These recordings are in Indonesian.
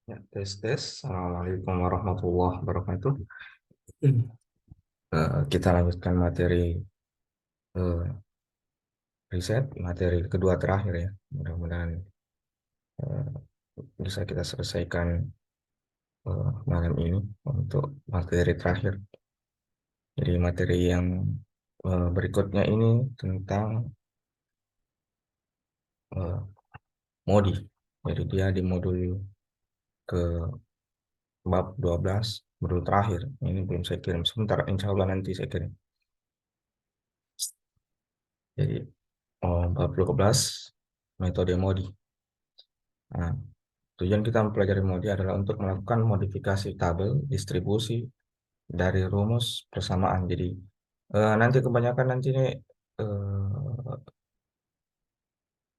Ya, tes tes. Assalamualaikum warahmatullahi wabarakatuh. Kita lanjutkan materi eh, riset, materi kedua terakhir ya. Mudah-mudahan eh, bisa kita selesaikan malam ini untuk materi terakhir. Jadi materi yang berikutnya ini tentang eh, MODI. Jadi dia di modul ke bab 12, modul terakhir. Ini belum saya kirim. Sebentar, insya Allah nanti saya kirim. Jadi bab 12, metode MODI. Nah, tujuan kita mempelajari MODI adalah untuk melakukan modifikasi tabel distribusi dari rumus persamaan. Jadi nanti kebanyakan nanti ini eh,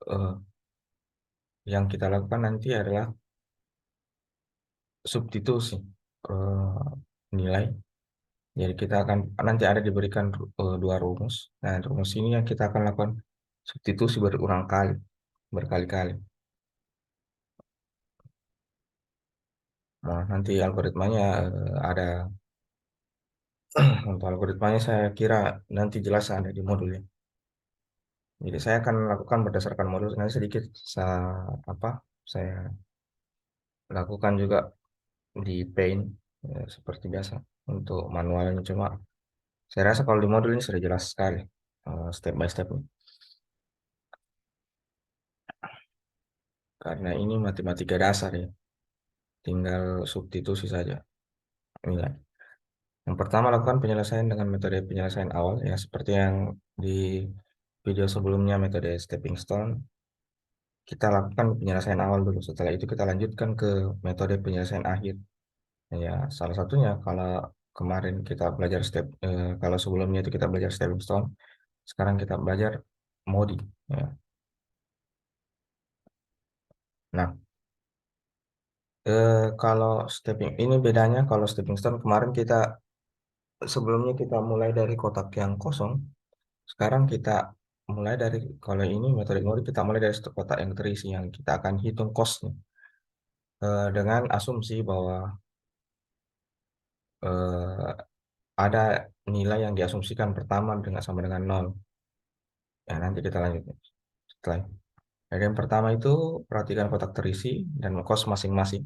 eh, yang kita lakukan nanti adalah substitusi eh, nilai. Jadi kita akan nanti ada diberikan dua rumus. Nah, rumus ini yang kita akan lakukan substitusi berulang kali, berkali-kali. Nah, nanti algoritmanya ada untuk algoritmanya saya kira nanti jelas ada di modulnya. Jadi saya akan lakukan berdasarkan modul. Nanti sedikit apa saya lakukan juga di Paint ya, seperti biasa untuk manualnya. Cuma saya rasa kalau di modul ini sudah jelas sekali step by step, karena ini matematika dasar ya, tinggal substitusi saja nilai. Yang pertama, lakukan penyelesaian dengan metode penyelesaian awal ya, seperti yang di video sebelumnya, metode stepping stone. Kita lakukan penyelesaian awal dulu, setelah itu kita lanjutkan ke metode penyelesaian akhir. Ya, salah satunya kalau kemarin kita belajar kalau sebelumnya itu kita belajar stepping stone, sekarang kita belajar MODI. Ya. Nah, kalau stepping ini bedanya, kalau stepping stone kemarin kita sebelumnya kita mulai dari kotak yang kosong, sekarang kita mulai dari, kalau ini metode MODI kita mulai dari kotak yang terisi, yang kita akan hitung costnya dengan asumsi bahwa eh, ada nilai yang diasumsikan pertama dengan sama dengan nol. Ya, nanti kita lanjut setelah. Jadi yang pertama itu perhatikan kotak terisi dan kos masing-masing.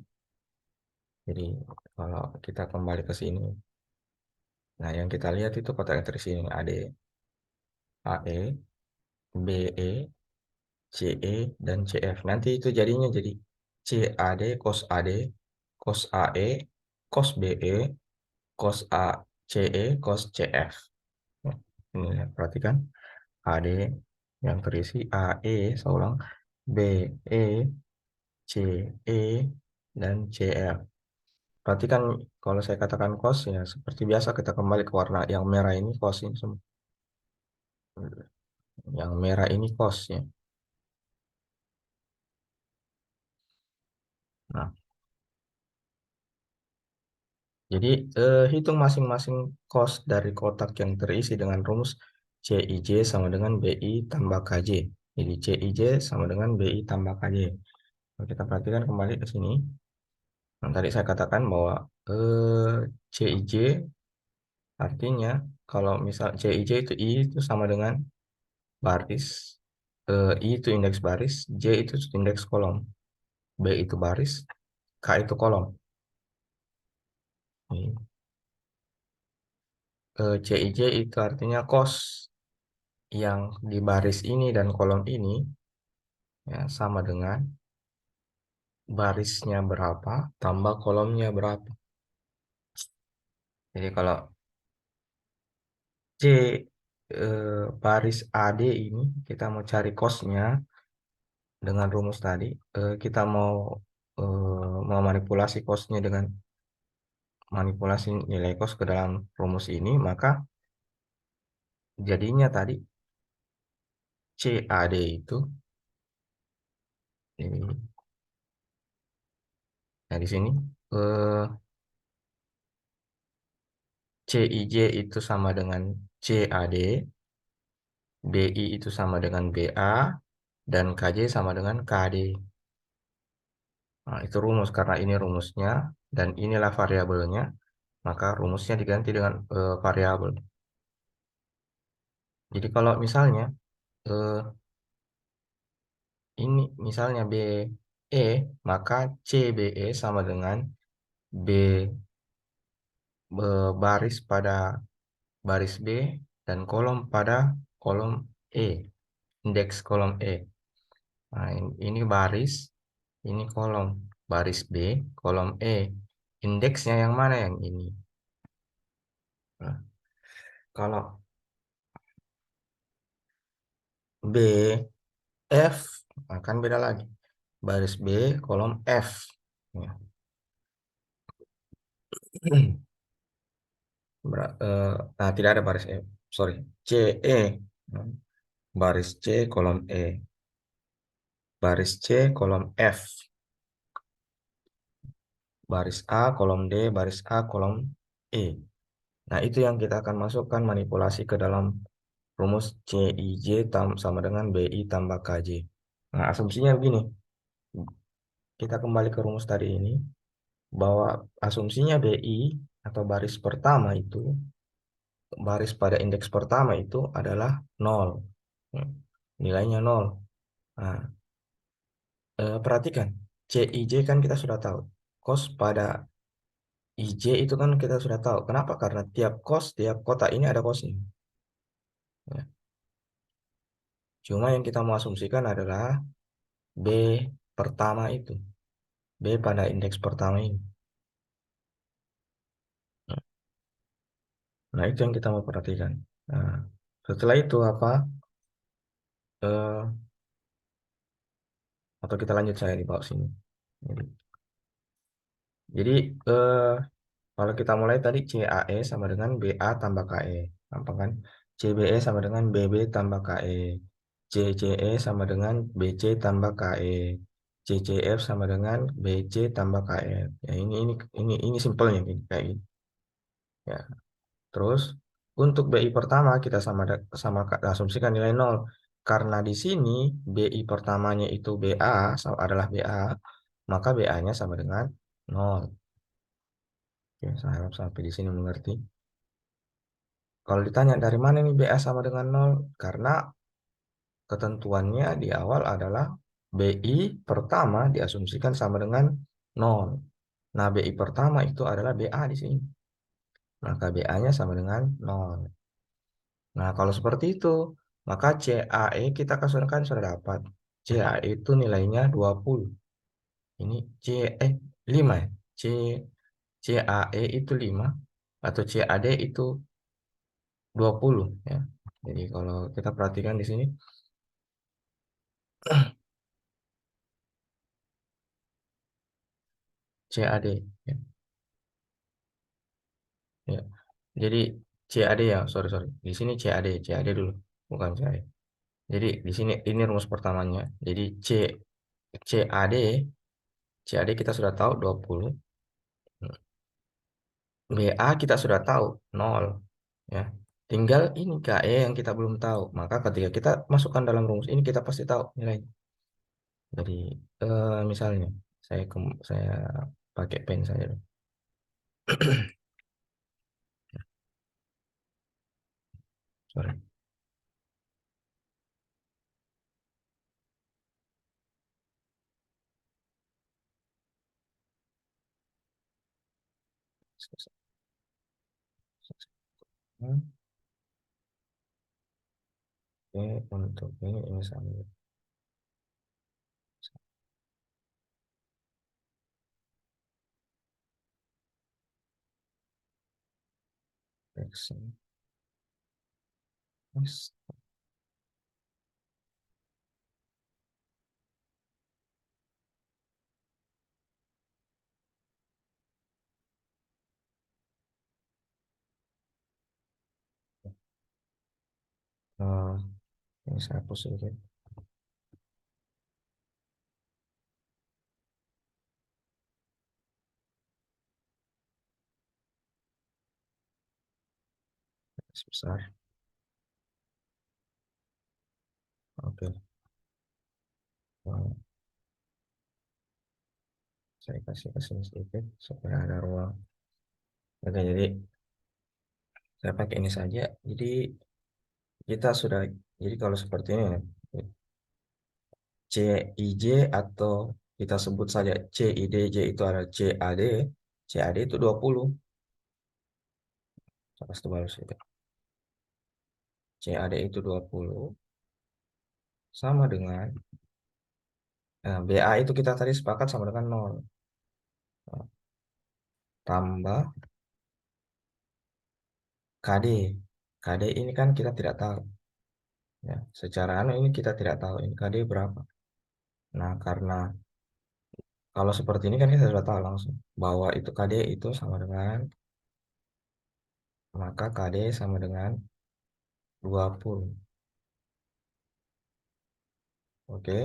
Jadi kalau kita kembali ke sini, nah yang kita lihat itu kotak yang terisi ini AD, AE, BE, CE, dan CF. Nanti itu jadinya jadi CAD, cos AD, cos AE, cos BE, cos ACE, cos CF. Ya, ini ya, perhatikan AD yang terisi AE, saya ulang, BE, CE, dan CF. Perhatikan kalau saya katakan cos ya seperti biasa kita kembali ke warna yang merah ini cos ini semua. Yang merah ini cosnya. Nah, jadi hitung masing-masing cos dari kotak yang terisi dengan rumus CIJ sama dengan BI tambah KJ. Jadi CIJ sama dengan BI tambah KJ. Kalau kita perhatikan kembali ke sini. Nah, tadi saya katakan bahwa CIJ artinya kalau misal CIJ itu I itu sama dengan baris, I itu indeks baris, J itu indeks kolom, B itu baris, K itu kolom. Ini, CIJ itu artinya cos yang di baris ini dan kolom ini ya, sama dengan barisnya berapa tambah kolomnya berapa. Jadi kalau C baris AD ini kita mau cari cosnya dengan rumus tadi, kita mau memanipulasi cosnya dengan manipulasi nilai cos ke dalam rumus ini, maka jadinya tadi CAD itu ini, nah di sini eh, CIJ itu sama dengan CAD, BI itu sama dengan BA, dan KJ sama dengan KD. Nah, itu rumus karena ini rumusnya dan inilah variabelnya, maka rumusnya diganti dengan variabel. Jadi kalau misalnya eh, ini misalnya BE, maka CBE sama dengan B, baris pada baris B dan kolom pada kolom E, indeks kolom E. Nah, ini baris, ini kolom, baris B, kolom E. Indeksnya yang mana yang ini? Nah, kalau B, F, akan beda lagi. Baris B, kolom F. Ya. Nah, tidak ada baris E. Sorry, C, E. Nah, baris C, kolom E. Baris C, kolom F. Baris A, kolom D, baris A, kolom E. Nah, itu yang kita akan masukkan manipulasi ke dalam rumus CIJ sama dengan BI tambah KJ. Nah, asumsinya begini. Kita kembali ke rumus tadi ini, bahwa asumsinya BI atau baris pertama itu, baris pada indeks pertama itu adalah 0. Hmm, Nilainya 0. Nah, perhatikan, CIJ kan kita sudah tahu. Kos pada IJ itu kan kita sudah tahu. Kenapa? Karena tiap kos, tiap kota ini ada kosnya. Ya. Cuma yang kita mau asumsikan adalah B pertama itu. B pada indeks pertama ini. Nah, itu yang kita mau perhatikan. Nah, setelah itu apa? Eh, atau kita lanjut saya di bawah sini. Jadi, jadi, kalau kita mulai tadi CAE sama dengan BA tambah KE. Gampang kan? CBE sama dengan BB tambah KE. CCE sama dengan BC tambah KE. CCF sama dengan BC tambah KF. Ya, ini simpelnya gini, kayak gini. Ya. Terus untuk BI pertama kita sama asumsikan nilai 0. Karena di sini BI pertamanya itu BA adalah BA, maka BA-nya sama dengan 0. Oke, saya harap sampai di sini mengerti. Kalau ditanya dari mana nih BA sama dengan 0? Karena ketentuannya di awal adalah BI pertama diasumsikan sama dengan 0. Nah, BI pertama itu adalah BA di sini. Maka BA-nya sama dengan 0. Nah, kalau seperti itu, maka CAE kita kan sudah dapat. CAE itu nilainya 20. Ini C, 5 ya. C, CAE itu 5 atau CAD itu 20 ya. Jadi kalau kita perhatikan di sini CAD ya. Ya. Jadi CAD ya, sorry sorry. Di sini CAD dulu, bukan CAE. Jadi di sini ini rumus pertamanya. Jadi CAD CAD kita sudah tahu 20. BA kita sudah tahu 0 ya. Tinggal ini KE yang kita belum tahu. Maka ketika kita masukkan dalam rumus ini kita pasti tahu nilai. Jadi misalnya saya pakai pen saja dulu. Sorry. Oke, untuk ini sama X. Eh, ini saya hapus sedikit. Besar. Oke. Saya kasih ke sini sedikit supaya ada ruang. Oke, jadi saya pakai ini saja. Jadi kita sudah, jadi kalau seperti ini ya, CIJ atau kita sebut saja CID, J itu adalah CAD, CAD itu 20. Saya kasih baru saja. CAD itu 20 sama dengan BA itu kita tadi sepakat sama dengan 0. Tambah KD. KD ini kan kita tidak tahu. Ya, secara ini kita tidak tahu ini KD berapa. Nah, karena kalau seperti ini kan kita sudah tahu langsung bahwa itu KD itu sama dengan, maka KD sama dengan 20. Oke,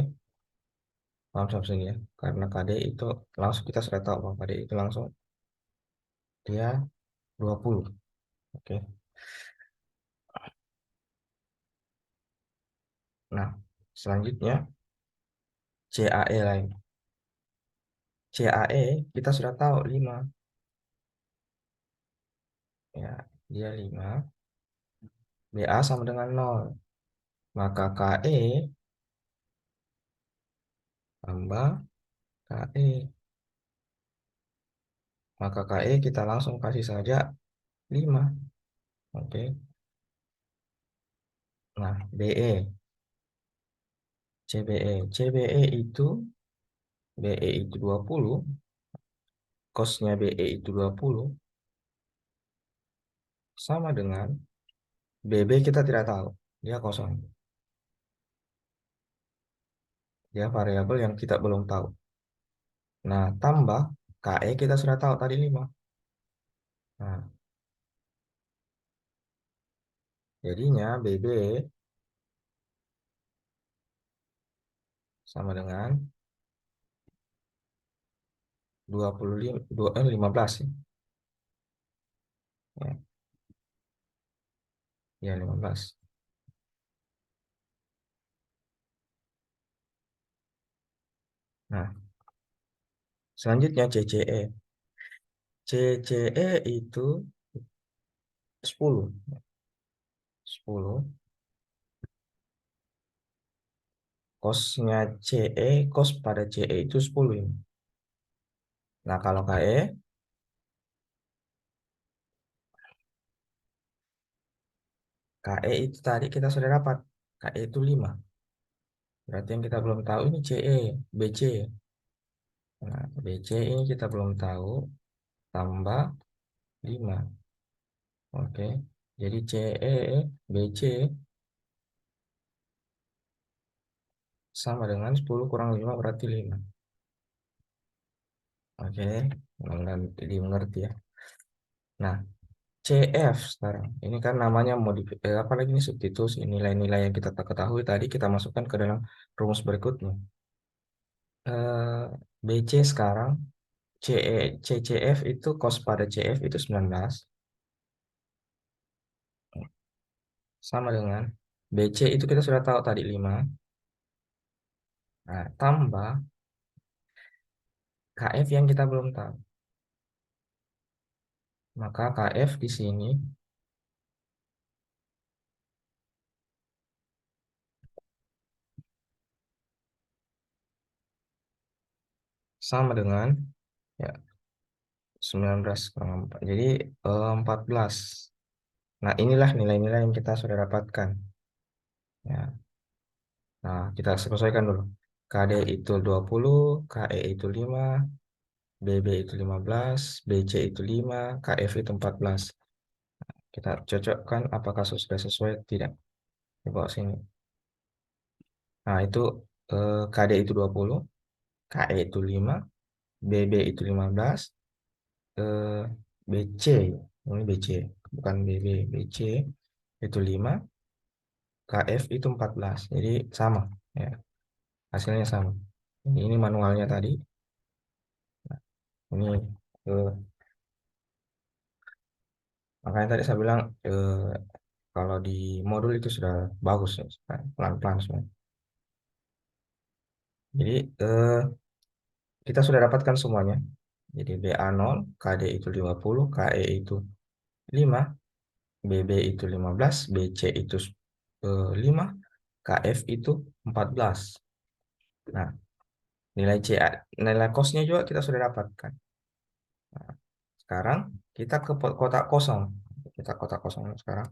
paham sampai sini ya. Karena KD itu langsung kita sudah tahu bahwa KD itu langsung dia 20. Oke. Nah, selanjutnya CAE lain. CAE kita sudah tahu 5. Ya, dia 5. BA sama dengan 0. Maka KE tambah KE. Maka KE kita langsung kasih saja 5. Oke. Nah, BE. CBE. CBE itu BE itu 20, kosnya BE itu 20 sama dengan BB kita tidak tahu. Dia kosong. Dia variabel yang kita belum tahu. Nah, tambah KE kita sudah tahu tadi 5. Nah, jadinya BB sama dengan 25, 15 ya. Ya, ya 15. Nah, selanjutnya CCE. CCE itu 10. 10. Kosnya CE, kos pada CE itu 10 ini. Nah, kalau KE itu tadi kita sudah dapat. KE itu 5. Berarti yang kita belum tahu ini CE, BC. Nah, BC ini kita belum tahu, tambah 5. Oke. Jadi CE, BC sama dengan 10 kurang 5 berarti 5. Oke. Mudah-mudahan dimengerti ya. Nah, CF sekarang. Ini kan namanya apa lagi ini substitusi nilai-nilai yang kita tak ketahui tadi kita masukkan ke dalam rumus berikutnya. Eh, BC sekarang CCF itu cos pada CF itu 19 sama dengan BC itu kita sudah tahu tadi 5. Nah, tambah KF yang kita belum tahu. Maka KF di sini sama dengan ya 19 kurang 4. Jadi 14. Nah, inilah nilai-nilai yang kita sudah dapatkan. Ya. Nah, kita sesuaikan dulu. KD itu 20, KE itu 5, BB itu 15, BC itu 5, KF itu 14. Kita cocokkan apakah sudah sesuai atau tidak. Di bawah sini. Nah, itu KD itu 20, KE itu 5, BB itu 15, eh, BC, ini BC, bukan BB, BC itu 5, KF itu 14. Jadi sama, ya. Hasilnya sama. Ini manualnya tadi. Ini eh, makanya tadi saya bilang kalau di modul itu sudah bagus ya, pelan-pelan sebenarnya. Jadi kita sudah dapatkan semuanya. Jadi BA 0, KD itu 50, KE itu 5, BB itu 15, BC itu 5, KF itu 14. Nah, nilai CA, nilai kosnya juga kita sudah dapatkan. Nah, sekarang kita ke kotak kosong. Kita kotak kosong sekarang.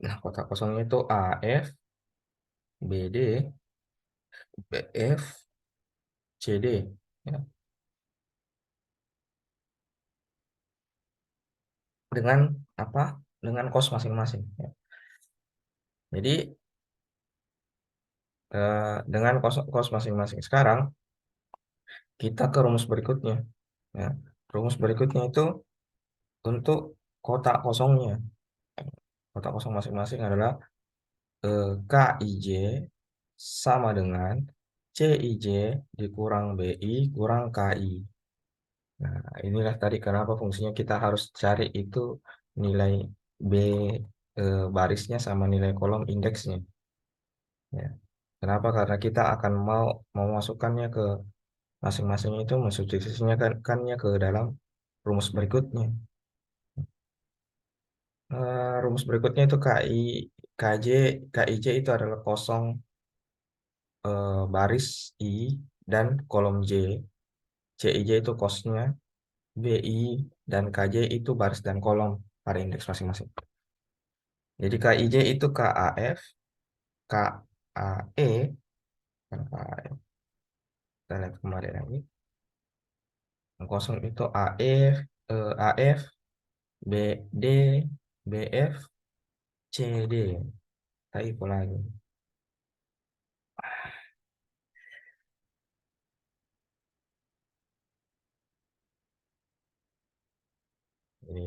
Nah, kotak kosongnya itu AF, BD, BF, CD. Ya. Dengan apa? Dengan kos masing-masing. Ya. Jadi dengan kos masing-masing. Sekarang kita ke rumus berikutnya. Ya. Rumus berikutnya itu untuk kotak kosongnya. Kotak kosong masing-masing adalah KIJ sama dengan CIJ dikurang BI kurang KI. Nah, inilah tadi kenapa fungsinya kita harus cari itu nilai B barisnya sama nilai kolom indeksnya. Ya. Kenapa? Karena kita akan mau memasukkannya ke masing-masing itu mensubstitusinya kannya ke dalam rumus berikutnya. Rumus berikutnya itu KJ, KIJ itu adalah kosong baris I dan kolom J. CIJ itu kosnya, BI dan KJ itu baris dan kolom pada indeks masing-masing. Jadi KIJ itu KAF, KAE, kan KAE. Kita lihat kembali lagi. Yang kosong itu AF, AF, BD, BF, CD. Typo lagi. Jadi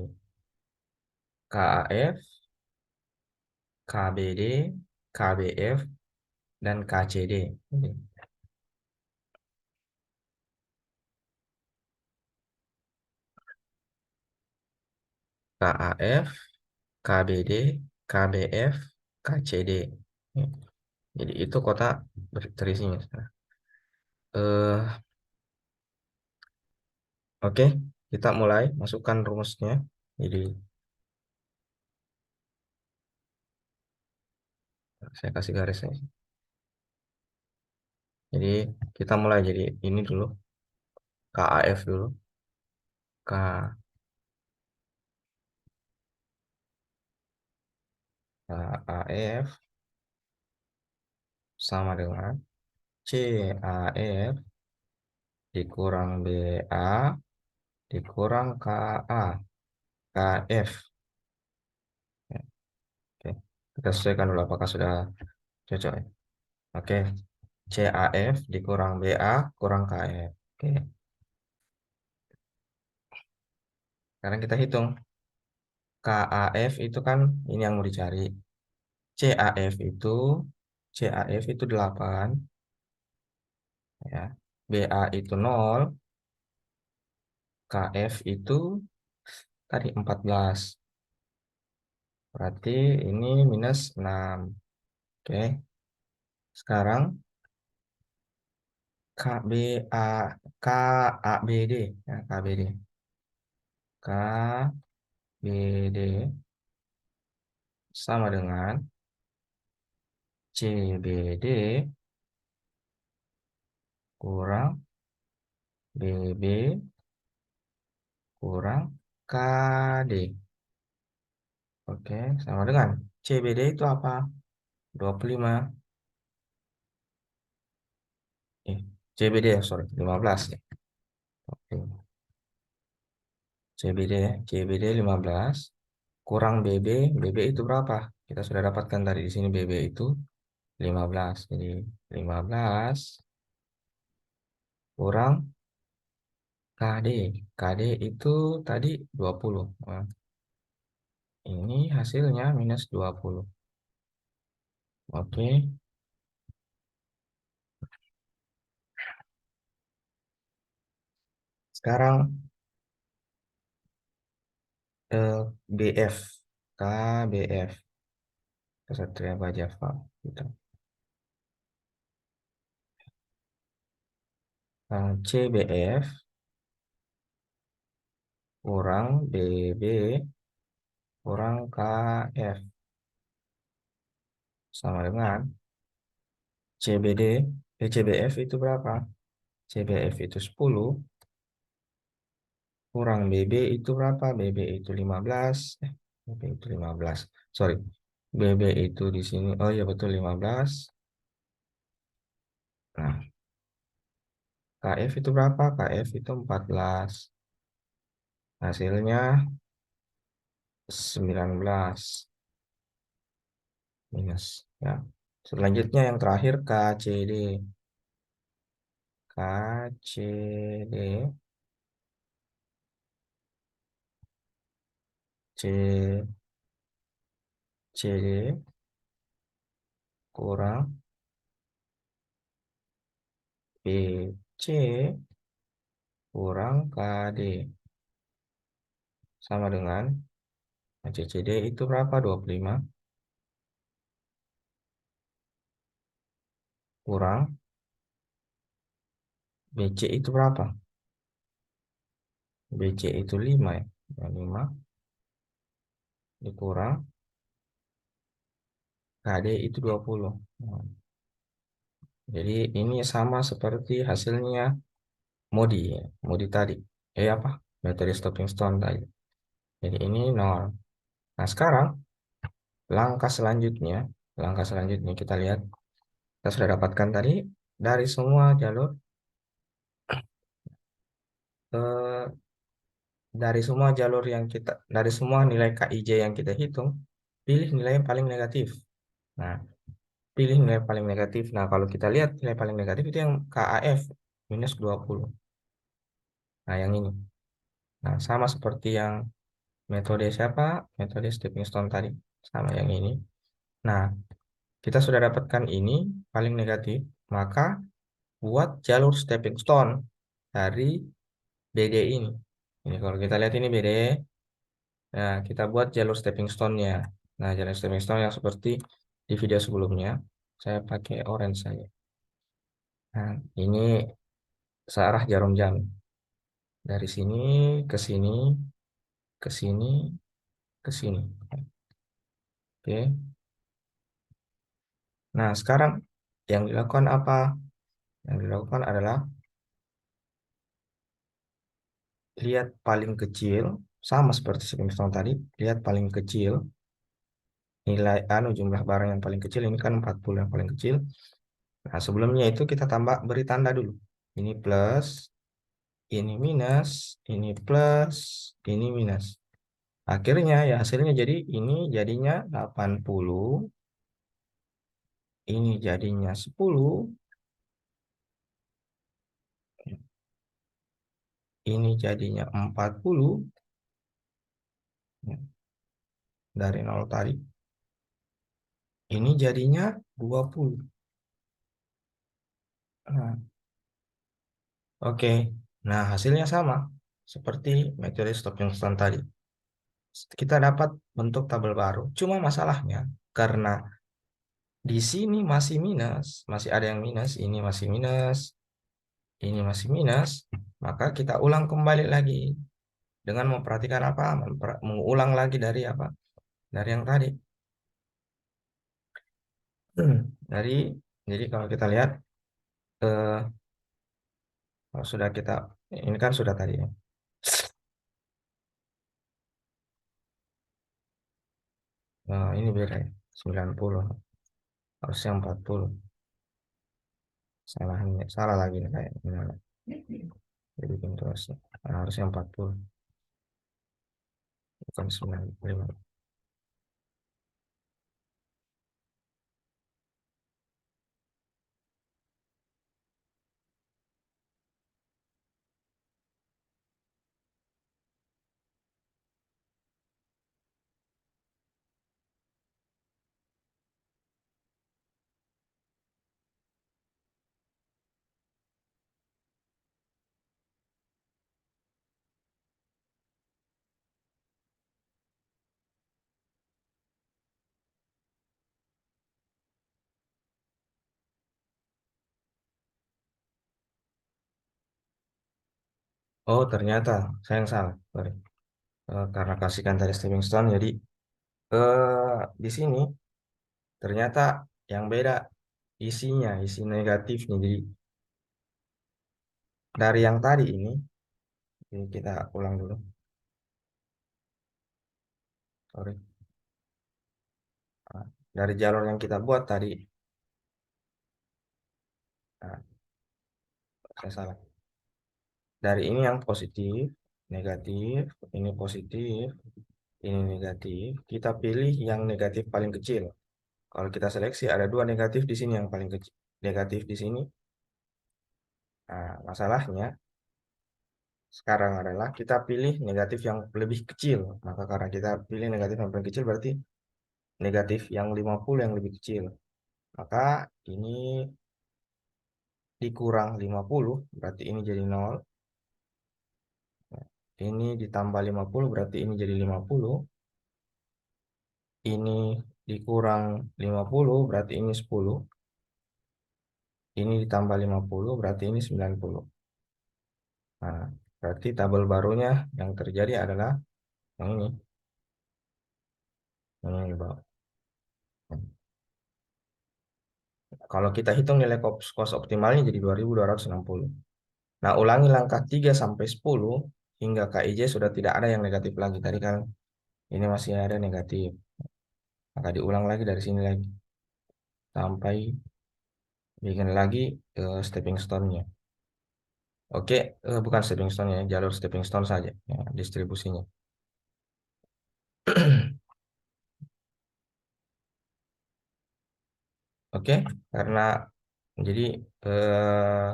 KAF, KBD, KBF, dan KCD. Ini KAF, KBD, KBF, KCD. Jadi itu kotak terisinya. Eh, oke, kita mulai masukkan rumusnya. Jadi saya kasih garisnya. Jadi kita mulai jadi ini dulu, KAF dulu. K KAF sama dengan CAF dikurang BA dikurang KA, KF. Ya, oke. Kita sesuaikan dulu apakah sudah cocok ya. Oke, CAF dikurang BA kurang KF. Oke, sekarang kita hitung. KAF itu kan ini yang mau dicari. CAF itu CAF itu 8 ya. BA itu 0, KF itu tadi 14. Berarti ini minus 6. Oke. Sekarang KBA KABD ya, KBD. KBD sama dengan CBD kurang BB kurang KD. Oke, sama dengan CBD itu apa? 25. CBD ya, sorry, 15 ya. Oke. CBD ya, CBD 15 kurang BB, BB itu berapa? Kita sudah dapatkan tadi di sini BB itu 15. Jadi 15 kurang KD. KD itu tadi 20. Nah, ini hasilnya minus 20. Oke. Sekarang BF. KBF. Kesatria Baja Farm. Gitu. CBF kurang BB kurang KF sama dengan CBD, CBF itu berapa? CBF itu 10 kurang BB itu berapa? BB itu 15. BB itu 15. Sorry. BB itu di sini. Oh iya betul 15. Nah, KF itu berapa? KF itu 14. Hasilnya 19 minus ya. Selanjutnya yang terakhir KCD. KCD C CD kurang BC kurang KD sama dengan CCD itu berapa? 25 kurang BC itu berapa? BC itu 5 ya. 5 dikurang KD itu 20. Nah, jadi ini sama seperti hasilnya Modi ya. Modi tadi. Apa? Metode stepping stone tadi. Jadi ini 0. Nah, sekarang langkah selanjutnya, langkah selanjutnya kita lihat kita sudah dapatkan tadi dari semua jalur eh, dari semua jalur yang kita dari semua nilai KIJ yang kita hitung, pilih nilai yang paling negatif. Nah, pilih nilai paling negatif. Nah, kalau kita lihat nilai paling negatif itu yang KAF minus 20. Nah, yang ini. Nah, sama seperti yang metode siapa? Metode stepping stone tadi. Sama yang ini. Nah, kita sudah dapatkan ini paling negatif. Maka buat jalur stepping stone dari BD ini. Ini kalau kita lihat ini BD. Nah, kita buat jalur stepping stone-nya. Nah, jalur stepping stone yang seperti di video sebelumnya. Saya pakai orange saja. Nah, ini searah jarum jam. Dari sini ke sini, ke sini, ke sini. Oke. Nah, sekarang yang dilakukan apa? Yang dilakukan adalah lihat paling kecil, sama seperti stepping stone tadi, lihat paling kecil, nilai jumlah barang yang paling kecil ini kan 40 yang paling kecil. Nah, sebelumnya itu kita tambah beri tanda dulu. Ini plus, ini minus, ini plus, ini minus. Akhirnya ya hasilnya jadi ini jadinya 80, ini jadinya 10, ini jadinya 40 ya, dari 0 tadi. Ini jadinya 20. Nah, oke. Nah, hasilnya sama seperti metode stepping stone tadi. Kita dapat bentuk tabel baru. Cuma masalahnya karena di sini masih minus, masih ada yang minus, ini masih minus, maka kita ulang kembali lagi dengan memperhatikan apa? Mengulang lagi dari apa? Dari yang tadi. Dari jadi kalau kita lihat eh, kalau sudah kita ini kan sudah tadi ya. Ini beda ya. 90 harusnya 40. Salahnya salah lagi nih kayaknya. Jadi bikin terus. Harusnya 40 bukan 95. Oh, ternyata saya yang salah. Sorry. Karena kasihkan tadi stepping stone, jadi di sini ternyata yang beda isinya, isi negatifnya. Jadi dari yang tadi ini kita ulang dulu. Sorry. Nah, dari jalur yang kita buat tadi, nah, saya salah. Dari ini yang positif, negatif, ini positif, ini negatif. Kita pilih yang negatif paling kecil. Kalau kita seleksi ada dua negatif di sini yang paling kecil, negatif di sini. Nah, masalahnya sekarang adalah kita pilih negatif yang lebih kecil. Maka karena kita pilih negatif yang paling kecil berarti negatif yang 50 yang lebih kecil. Maka ini dikurang 50 berarti ini jadi 0. Ini ditambah 50 berarti ini jadi 50. Ini dikurang 50 berarti ini 10. Ini ditambah 50 berarti ini 90. Nah, berarti tabel barunya yang terjadi adalah yang ini. Yang ini, Bang. Kalau kita hitung nilai cost optimalnya jadi 2260. Nah, ulangi langkah 3 sampai 10 hingga KIJ sudah tidak ada yang negatif lagi. Tadi kan ini masih ada negatif. Maka diulang lagi dari sini lagi sampai bikin lagi stepping stone-nya. Oke, bukan stepping stone-nya, jalur stepping stone saja ya, distribusinya. Oke, karena jadi eh,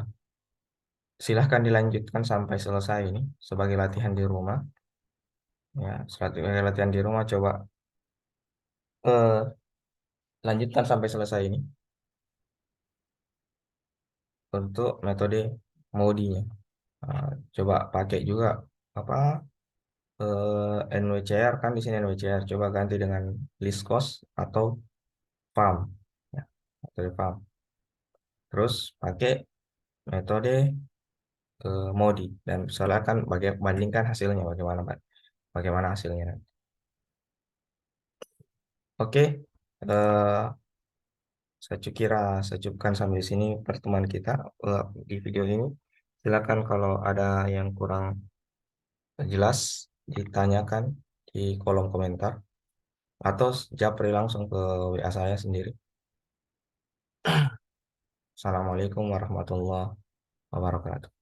silahkan dilanjutkan sampai selesai ini sebagai latihan di rumah. Ya, sebagai latihan di rumah coba eh, lanjutkan sampai selesai ini untuk metode modinya. Nah, coba pakai juga apa NWCR kan di sini NWCR. Coba ganti dengan list cost atau farm. Ya, metode farm. Terus pakai metode Modi dan silakan bandingkan hasilnya bagaimana Pak? Bagaimana hasilnya? Oke, eh, saya cukupkan sampai di sini pertemuan kita di video ini. Silakan kalau ada yang kurang jelas ditanyakan di kolom komentar atau japri langsung ke WA saya sendiri. Assalamualaikum warahmatullahi wabarakatuh.